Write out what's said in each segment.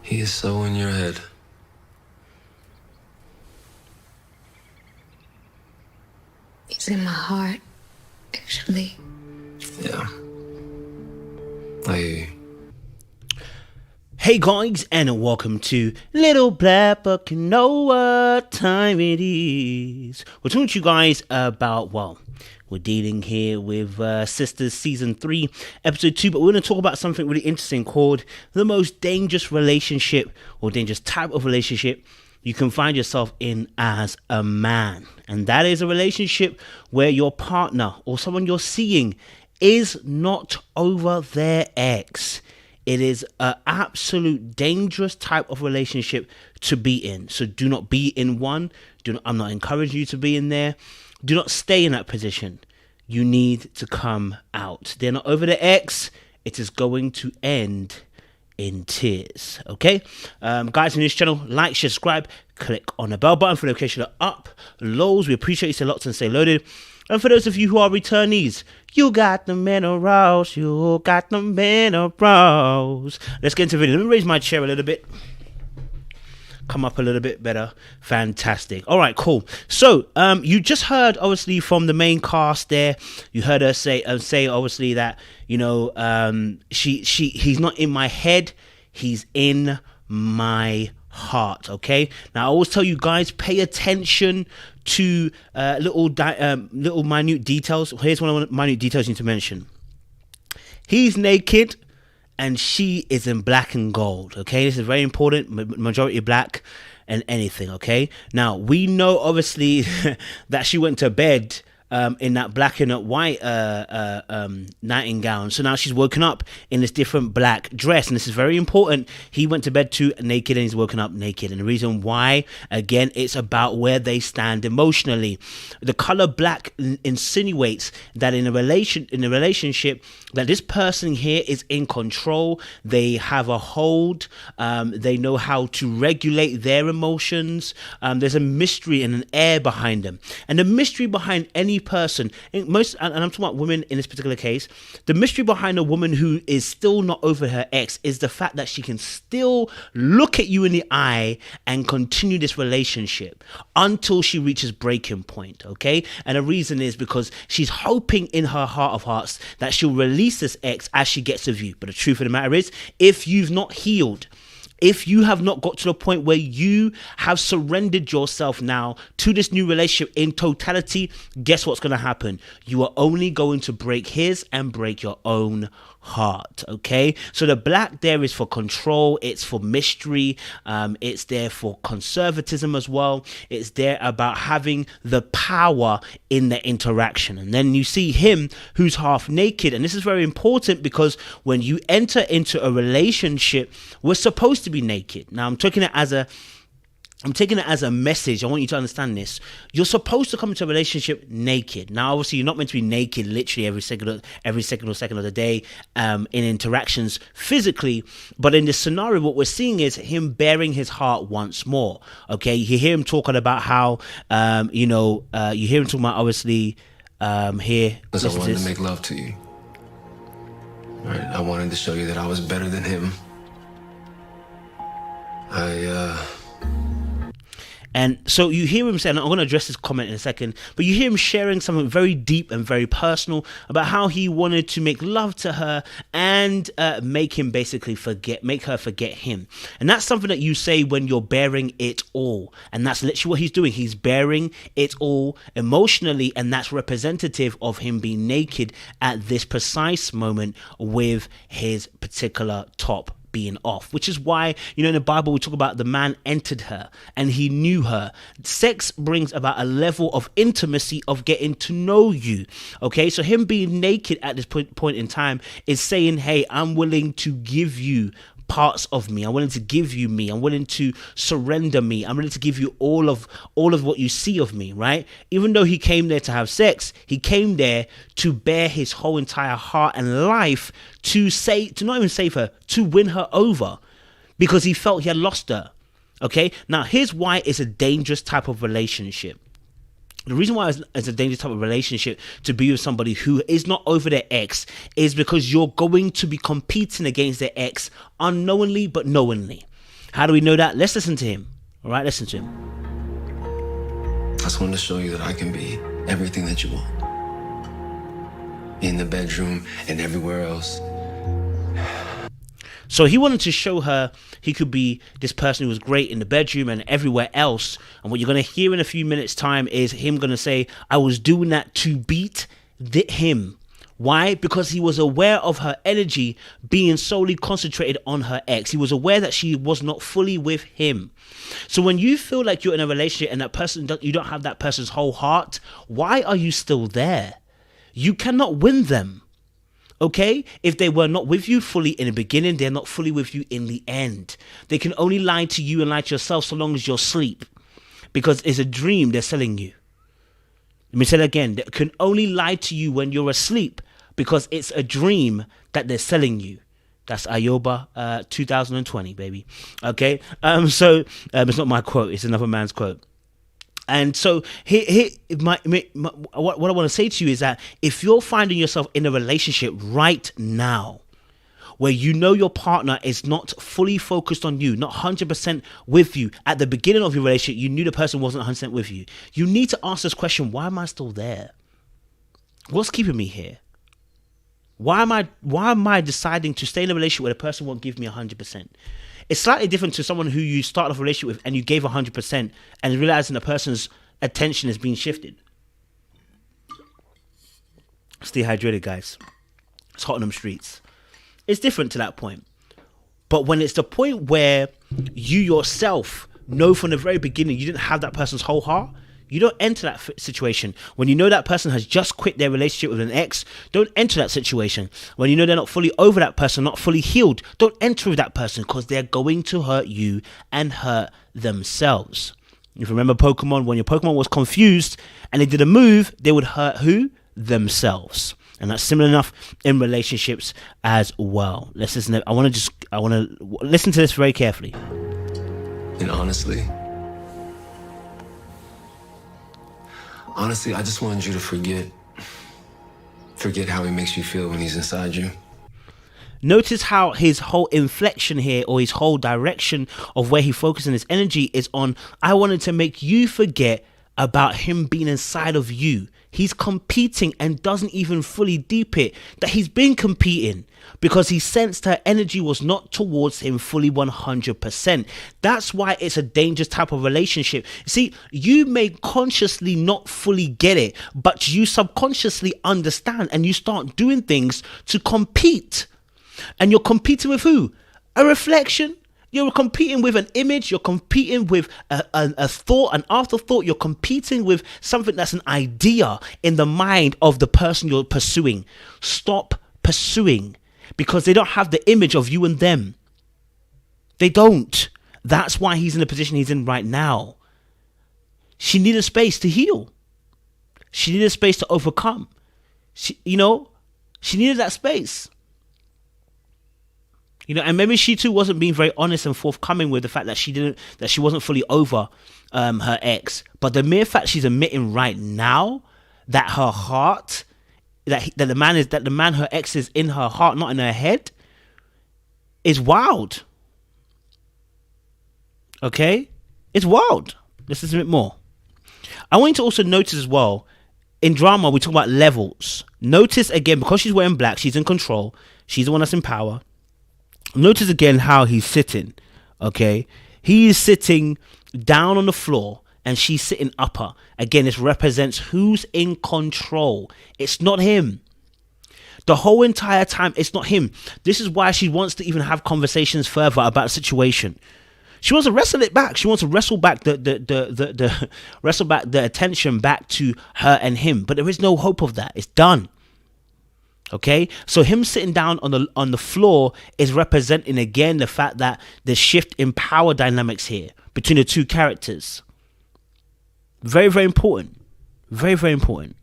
He is so in your head. He's in my heart, actually. Yeah. I hear you. Hey guys, and welcome to Little Black Book. You know what time it is. We're talking to you guys about, well, we're dealing here with Sistas Season 3, Episode 2, but we're going to talk about something really interesting called the most dangerous relationship or dangerous type of relationship you can find yourself in as a man. And that is a relationship where your partner or someone you're seeing is not over their ex. It is an absolute dangerous type of relationship to be in. So do not be in one. I'm not encouraging you to be in there. Do not stay in that position. You need to come out. They're not over the ex. It is going to end in tears. Okay? Guys, in this channel, like, share, subscribe, click on the bell button for notification of uploads. We appreciate you so lots and stay loaded. And for those of you who are returnees, you got the minerals, you got the minerals. Let's get into the video. Let me raise my chair a little bit. Come up a little bit better. Fantastic. All right, cool. So, you just heard, obviously, from the main cast there. You heard her say obviously, that, you know, he's not in my head. He's in my heart. Okay. Now, I always tell you guys, pay attention to little minute details. Here's one of the minute details you need to mention. He's naked and she is in black and gold. Okay, this is very important. Majority black and anything. Okay, now we know obviously that she went to bed in that black and white nighting gown. So now she's woken up in this different black dress, and this is very important. He went to bed too naked and he's woken up naked, and the reason why, again, it's about where they stand emotionally. The color black insinuates that in a relationship that this person here is in control. They have a hold. They know how to regulate their emotions. There's a mystery and an air behind them, and the mystery behind any person, and I'm talking about women in this particular case, the mystery behind a woman who is still not over her ex is the fact that she can still look at you in the eye and continue this relationship until she reaches breaking point. Okay, and the reason is because she's hoping in her heart of hearts that she'll release this ex as she gets with you. But the truth of the matter is, if you've not healed, if you have not got to the point where you have surrendered yourself now to this new relationship in totality, guess what's going to happen? You are only going to break his and break your own heart. Okay, so the black there is for control, it's for mystery, it's there for conservatism as well. It's there about having the power in the interaction. And then you see him who's half naked, and this is very important because when you enter into a relationship, we're supposed to be naked. Now I'm taking it as a message. I want you to understand this. You're supposed to come into a relationship naked. Now, obviously, you're not meant to be naked literally every second or second of the day in interactions physically. But in this scenario, what we're seeing is him bearing his heart once more. Okay, you hear him talking about how, you hear him talking about obviously here. Because I wanted to make love to you. Right? I wanted to show you that I was better than him. And so you hear him saying, I'm going to address this comment in a second, but you hear him sharing something very deep and very personal about how he wanted to make love to her and make her forget him. And that's something that you say when you're bearing it all. And that's literally what he's doing. He's bearing it all emotionally, and that's representative of him being naked at this precise moment with his particular top being off, which is why, in the Bible we talk about the man entered her and he knew her. Sex brings about a level of intimacy of getting to know you. Okay, so him being naked at this point in time is saying, hey, I'm willing to give you parts of me. I'm willing to give you me. I'm willing to surrender me. I'm willing to give you all of what you see of me, right? Even though he came there to have sex, he came there to bear his whole entire heart and life to not even save her, to win her over, because he felt he had lost her. Okay, now here's why it's a dangerous type of relationship. The reason why it's a dangerous type of relationship to be with somebody who is not over their ex is because you're going to be competing against their ex unknowingly but knowingly. How do we know that? Let's listen to him. All right, listen to him. I just wanted to show you that I can be everything that you want. In the bedroom and everywhere else. So he wanted to show her he could be this person who was great in the bedroom and everywhere else. And what you're going to hear in a few minutes' time is him going to say, I was doing that to beat him. Why? Because he was aware of her energy being solely concentrated on her ex. He was aware that she was not fully with him. So when you feel like you're in a relationship and that person, you don't have that person's whole heart, why are you still there? You cannot win them. Okay? If they were not with you fully in the beginning, they're not fully with you in the end. They can only lie to you and lie to yourself so long as you're asleep. Because it's a dream they're selling you. Let me say that again. They can only lie to you when you're asleep because it's a dream that they're selling you. That's Ayoba 2020, baby. Okay? So it's not my quote. It's another man's quote. And so what I want to say to you is that if you're finding yourself in a relationship right now where you know your partner is not fully focused on you, not 100% with you, at the beginning of your relationship, you knew the person wasn't 100% with you. You need to ask this question, why am I still there? What's keeping me here? Why am I deciding to stay in a relationship where the person won't give me 100%? It's slightly different to someone who you start off a relationship with and you gave 100% and realizing the person's attention is being shifted. Stay hydrated, guys. It's hot on them streets. It's different to that point. But when it's the point where you yourself know from the very beginning you didn't have that person's whole heart, you don't enter that situation. When you know that person has just quit their relationship with an ex, don't enter that situation. When you know they're not fully over that person, not fully healed, don't enter with that person because they're going to hurt you and hurt themselves. If you remember Pokemon, when your Pokemon was confused and they did a move, they would hurt who? Themselves. And that's similar enough in relationships as well. Let's listen. I want to listen to this very carefully. And honestly, I just wanted you to forget how he makes you feel when he's inside you. Notice how his whole inflection here, or his whole direction of where he focuses his energy is on, I wanted to make you forget about him being inside of you. He's competing and doesn't even fully deep it that he's been competing because he sensed her energy was not towards him fully 100%. That's why it's a dangerous type of relationship. See, you may consciously not fully get it, but you subconsciously understand and you start doing things to compete. And you're competing with who? A reflection. You're competing with an image. You're competing with a thought, an afterthought. You're competing with something that's an idea in the mind of the person you're pursuing. Stop pursuing because they don't have the image of you and them. They don't. That's why he's in the position he's in right now. She needed space to heal. She needed space to overcome. She needed that space. And maybe she too wasn't being very honest and forthcoming with the fact that she wasn't fully over her ex. But the mere fact she's admitting right now that her heart, that the man her ex is in her heart, not in her head, is wild. Okay, it's wild. Let's listen a bit more. I want you to also notice as well. In drama, we talk about levels. Notice again, because she's wearing black, she's in control. She's the one that's in power. Notice again how he's sitting, okay? He is sitting down on the floor and she's sitting upper. Again, this represents who's in control. It's not him. The whole entire time, it's not him. This is why she wants to even have conversations further about the situation. She wants to wrestle it back. She wants to wrestle back the attention back to her and him. But there is no hope of that. It's done. Okay, so him sitting down on the floor is representing again the fact that the shift in power dynamics here between the two characters. Very, very important. Very, very important.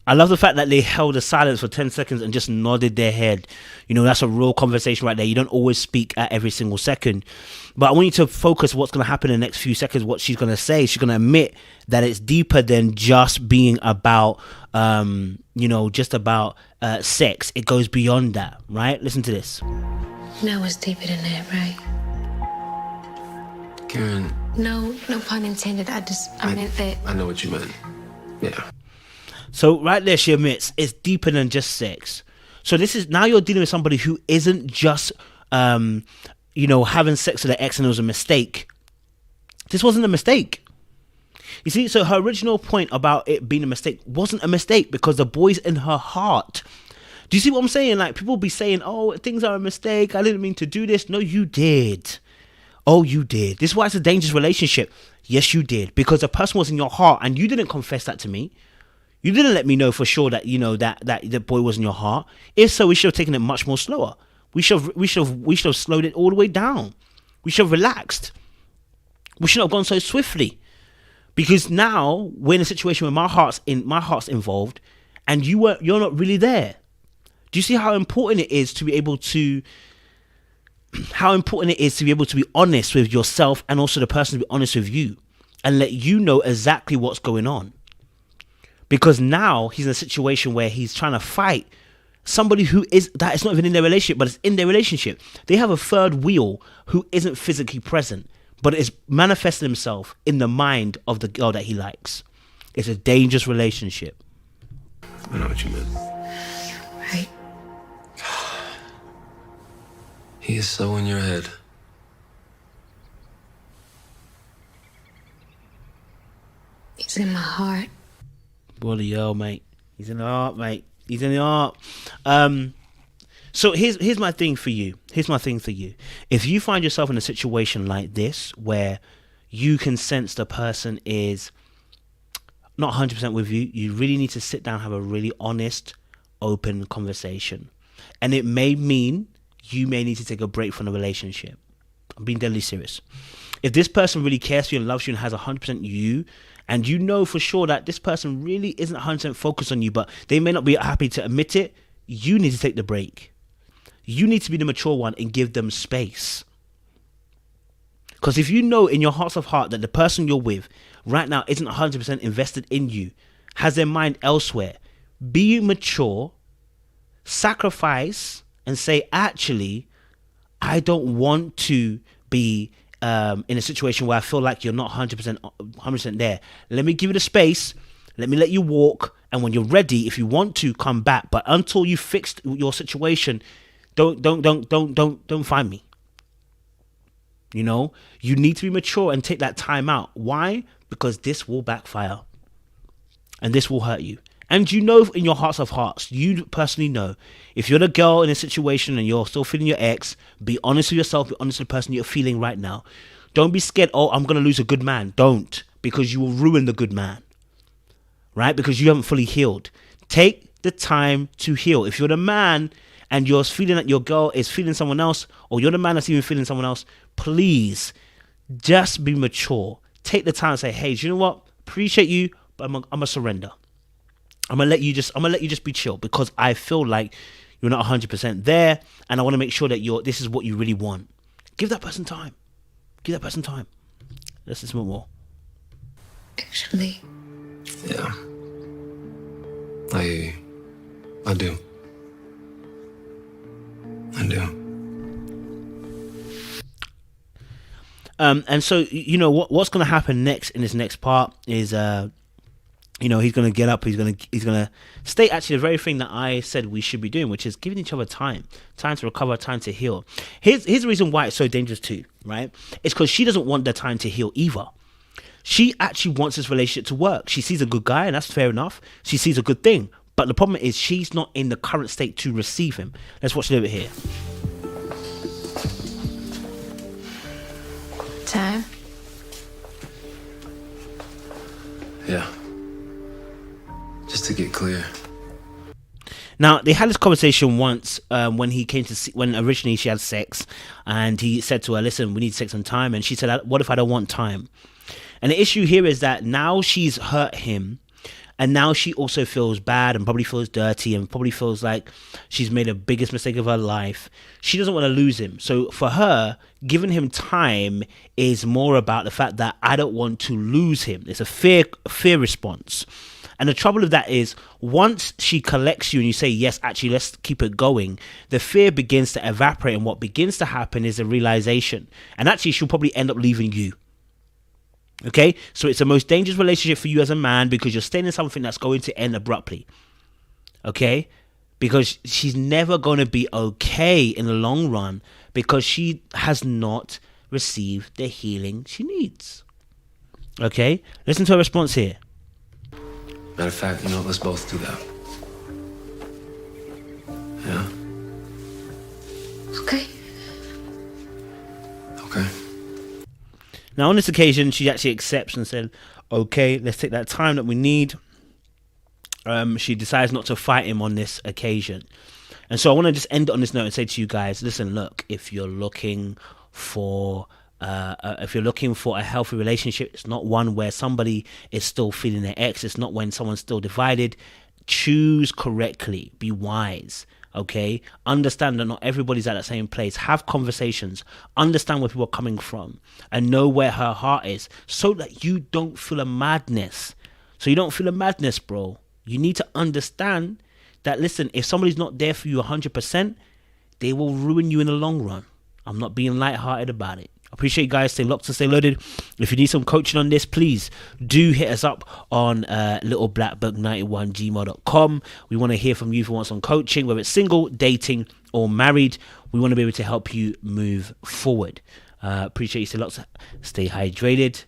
I love the fact that they held a silence for 10 seconds and just nodded their head. You know, that's a real conversation right there. You don't always speak at every single second. But I want you to focus what's going to happen in the next few seconds, what she's going to say. She's going to admit that it's deeper than just being about, just about sex. It goes beyond that, right? Listen to this. No, it's deeper than that, right? Karen. No pun intended. I meant that. I know what you meant. Yeah. So right there, she admits it's deeper than just sex. So this is, now you're dealing with somebody who isn't just, having sex with her ex and it was a mistake. This wasn't a mistake. You see, so her original point about it being a mistake wasn't a mistake because the boy's in her heart. Do you see what I'm saying? Like, people be saying, oh, things are a mistake. I didn't mean to do this. No, you did. Oh, you did. This is why it's a dangerous relationship. Yes, you did. Because the person was in your heart and you didn't confess that to me. You didn't let me know for sure that, that the boy was in your heart. If so, we should have taken it much more slower. We should have slowed it all the way down. We should have relaxed. We shouldn't have gone so swiftly. Because now we're in a situation where my heart's involved and you're not really there. Do you see how important it is to be able to be honest with yourself and also the person to be honest with you and let you know exactly what's going on? Because now he's in a situation where he's trying to fight somebody that is not even in their relationship, but it's in their relationship. They have a third wheel who isn't physically present, but is manifesting himself in the mind of the girl that he likes. It's a dangerous relationship. I know what you meant. Right. He is so in your head. He's in my heart. Bloody hell, mate. He's in the heart, mate. He's in the heart. So here's my thing for you. If you find yourself in a situation like this where you can sense the person is not 100% with you, you really need to sit down and have a really honest, open conversation. And it may mean you may need to take a break from the relationship. I'm being deadly serious. If this person really cares for you and loves you and has 100% you, and you know for sure that this person really isn't 100% focused on you, but they may not be happy to admit it, you need to take the break. You need to be the mature one and give them space. Because if you know in your hearts of heart that the person you're with right now isn't 100% invested in you, has their mind elsewhere, be mature, sacrifice, and say, actually, I don't want to be in a situation where I feel like you're not 100% there. Let me give you the space. Let me let you walk. And when you're ready, if you want to, come back. But until you fixed your situation, don't find me. You need to be mature and take that time out. Why? Because this will backfire. And this will hurt you. And in your hearts of hearts, you personally know, if you're the girl in a situation and you're still feeling your ex, be honest with yourself, be honest with the person you're feeling right now. Don't be scared, oh, I'm going to lose a good man. Don't, because you will ruin the good man, right? Because you haven't fully healed. Take the time to heal. If you're the man and you're feeling that your girl is feeling someone else, or you're the man that's even feeling someone else, please just be mature. Take the time and say, hey, do you know what? Appreciate you, but I'm going to surrender. I'm gonna let you just be chill because I feel like you're not 100% there, and I want to make sure that this is what you really want. Give that person time. Let's listen more. Actually. Yeah. I do. And so what's gonna happen next in this next part is he's going to get up, he's going to state actually the very thing that I said we should be doing, which is giving each other time to recover, time to heal. Here's the reason why it's so dangerous too, right? It's because she doesn't want the time to heal either. She actually wants this relationship to work. She sees a good guy, and that's fair enough. She sees a good thing. But the problem is she's not in the current state to receive him. Let's watch a little bit here. Time? Yeah. Just to get clear. Now, they had this conversation once when he came to see, when originally she had sex, and he said to her, listen, we need to take some time. And she said, what if I don't want time? And the issue here is that now she's hurt him, And now she also feels bad and probably feels dirty and probably feels like she's made the biggest mistake of her life. She doesn't want to lose him. So for her, giving him time is more about the fact that I don't want to lose him. It's a fear response. And the trouble with that is, once she collects you and you say, yes, actually, let's keep it going, the fear begins to evaporate. And what begins to happen is a realization. And actually, she'll probably end up leaving you. Okay? So it's the most dangerous relationship for you as a man, because you're staying in something that's going to end abruptly. Okay? Because she's never going to be okay in the long run, because she has not received the healing she needs. Okay? Listen to her response here. Matter of fact, let's both do that. Yeah? Okay. Okay. Now, on this occasion, she actually accepts and said, okay, let's take that time that we need. She decides not to fight him on this occasion. And so I want to just end on this note and say to you guys, listen, look, if you're looking for a healthy relationship, it's not one where somebody is still feeling their ex. It's not when someone's still divided. Choose correctly. Be wise. Okay? Understand that not everybody's at the same place. Have conversations. Understand where people are coming from. And know where her heart is, so that you don't feel a madness. So you don't feel a madness, bro. You need to understand that, listen, if somebody's not there for you 100%, they will ruin you in the long run. I'm not being lighthearted about it. I appreciate you guys. Stay locked and stay loaded. If you need some coaching on this, please do hit us up on littleblackbook91gmail.com. We want to hear from you if you want some coaching, whether it's single, dating, or married. We want to be able to help you move forward. Appreciate you. Stay locked, stay hydrated,